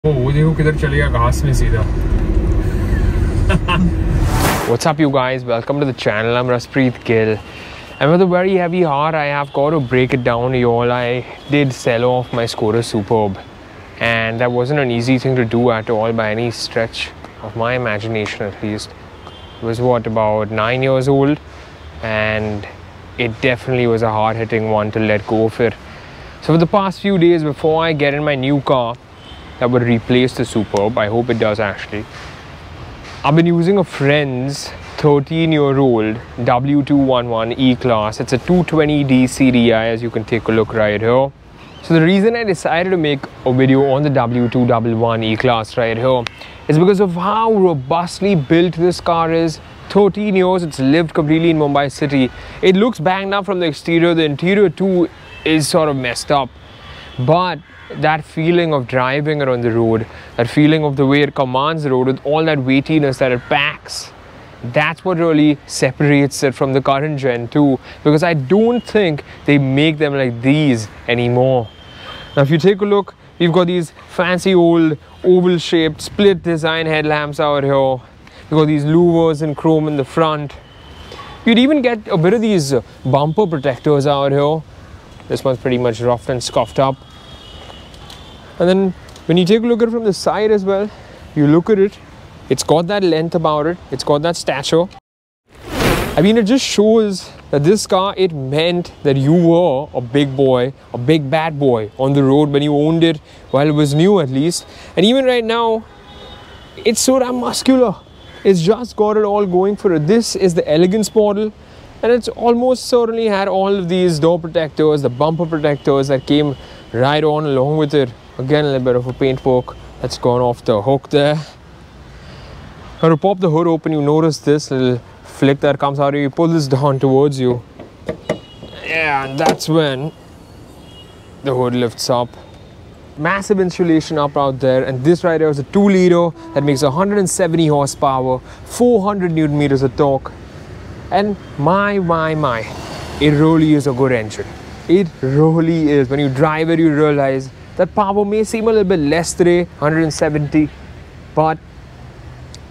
What's up, you guys? Welcome to the channel. I'm Raspreet Gill, and with a very heavy heart I have got to break it down to you all. I did sell off my Skoda Superb, and that wasn't an easy thing to do at all by any stretch of my imagination, at least. It was about 9 years old, and it definitely was a hard-hitting one to let go of it. So for the past few days before I get in my new car that would replace the Superb, I hope it does actually, I've been using a friend's 13-year-old W211 E Class. It's a 220D CDI, as you can take a look right here. So the reason I decided to make a video on the W211 E Class right here is because of how robustly built this car is. 13 years, it's lived completely in Mumbai city. It looks banged up from the exterior. The interior too is sort of messed up. But that feeling of driving it on the road, that feeling of the way it commands the road with all that weightiness that it packs, that's what really separates it from the current gen too, because I don't think they make them like these anymore. Now if you take a look, we've got these fancy old oval shaped split design headlamps out here. We've got these louvers in chrome in the front. You'd even get a bit of these bumper protectors out here. This one's pretty much rough and scuffed up. And then when you take a look at it from the side as well, you look at it, it's got that length about it, it's got that stature. I mean, it just shows that this car, it meant that you were a big boy, a big bad boy on the road when you owned it, while it was new at least. And even right now, it's so damn muscular. It's just got it all going for it. This is the elegance model, and it's almost certainly had all of these door protectors, the bumper protectors that came right on along with it. Again, a little bit of a paint poke that's gone off the hook there. Now to pop the hood open, you notice this little flick that comes out here. You pull this down towards you. Yeah, and that's when the hood lifts up. Massive insulation up out there, and this right here is a 2-liter that makes 170 horsepower, 400 newton meters of torque. And my, it really is a good engine. It really is. When you drive it, you realize that power may seem a little bit less today, 170, but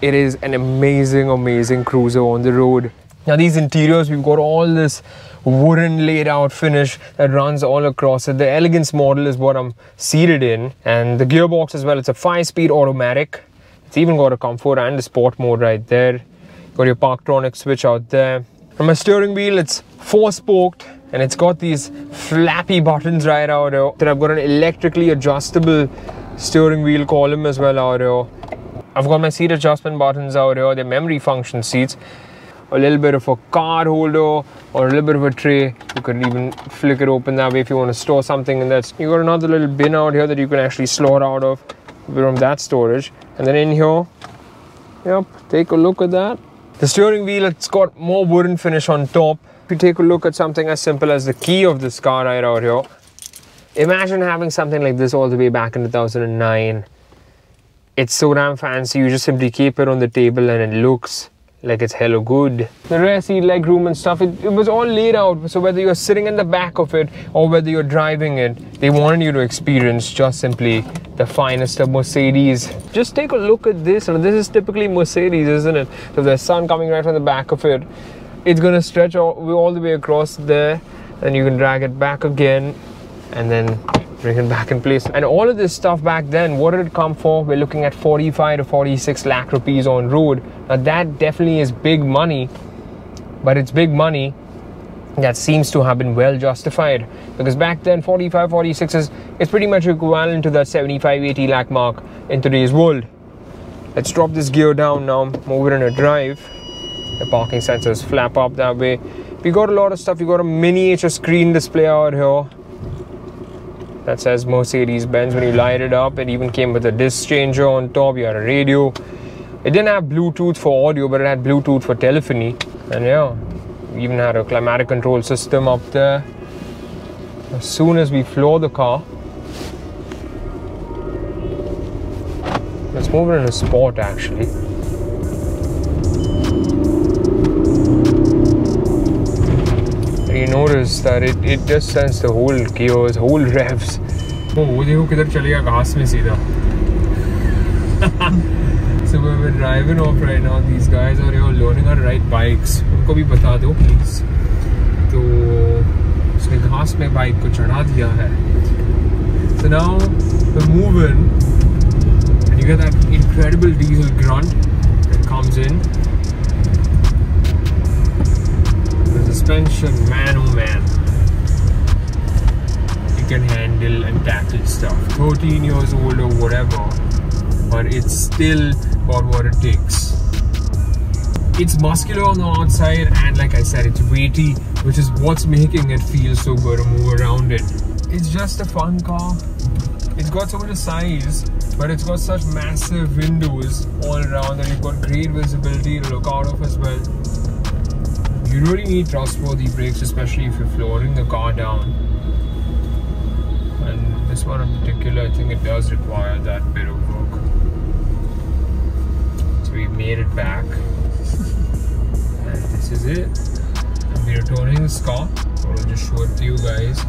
it is an amazing cruiser on the road. Now these interiors, we've got all this wooden laid out finish that runs all across it. The elegance model is what I'm seated in, and the gearbox as well. It's a 5-speed automatic. It's even got a comfort and a sport mode right there. Got your Parktronic switch out there. From my steering wheel, it's 4-spoked, and it's got these flappy buttons right out here. Then I've got an electrically adjustable steering wheel column as well out here. I've got my seat adjustment buttons out here. They're memory function seats. A little bit of a card holder or a little bit of a tray. You could even flick it open that way if you want to store something in that. You got another little bin out here that you can actually slot out of from that storage. And then in here, yep, take a look at that. The steering wheel, it's got more wooden finish on top. If you take a look at something as simple as the key of this car right out here, imagine having something like this all the way back in 2009. It's so damn fancy. You just simply keep it on the table and it looks like it's hella good. The rear seat leg room and stuff, it was all laid out. So whether you're sitting in the back of it or whether you're driving it, they wanted you to experience just simply the finest of Mercedes. Just take a look at this. And this is typically Mercedes, isn't it? So there's sun coming right from the back of it. It's going to stretch all the way across there, and you can drag it back again and then bring it back in place. And all of this stuff back then, what did it come for? We're looking at 45 to 46 lakh rupees on road. Now that definitely is big money, but it's big money that seems to have been well justified, because back then 45, 46 is pretty much equivalent to that 75, 80 lakh mark in today's world. Let's drop this gear down now, move it in a drive. The parking sensors flap up that way. We got a lot of stuff. We got a miniature screen display out here that says Mercedes-Benz. When you light it up, it even came with a disc changer on top. You had a radio. It didn't have Bluetooth for audio, but it had Bluetooth for telephony. And yeah, we even had a climatic control system up there. As soon as we floor the car, let's move it in a sport actually. You notice that it just sends the whole gears, whole revs. वो देखो किधर चलेगा घास में सीधा. driving off right now. These guys are here learning how to ride bikes. उनको भी बता दो please. तो उसने घास में बाइक को चढ़ा दिया है. So now we move in, and you get that incredible diesel grunt that comes in. The suspension, man oh man, you can handle and tackle stuff. 13 years old or whatever, but it's still got what it takes. It's muscular on the outside, and like I said, it's weighty, which is what's making it feel so good to move around it. It's just a fun car. It's got so much size, but it's got such massive windows all around that you've got great visibility to look out of as well. You really need trustworthy brakes, especially if you're flooring the car down. And this one in particular, I think it does require that bit of work. So we made it back. And this is it. I'll be returning this car. I'll just show it to you guys.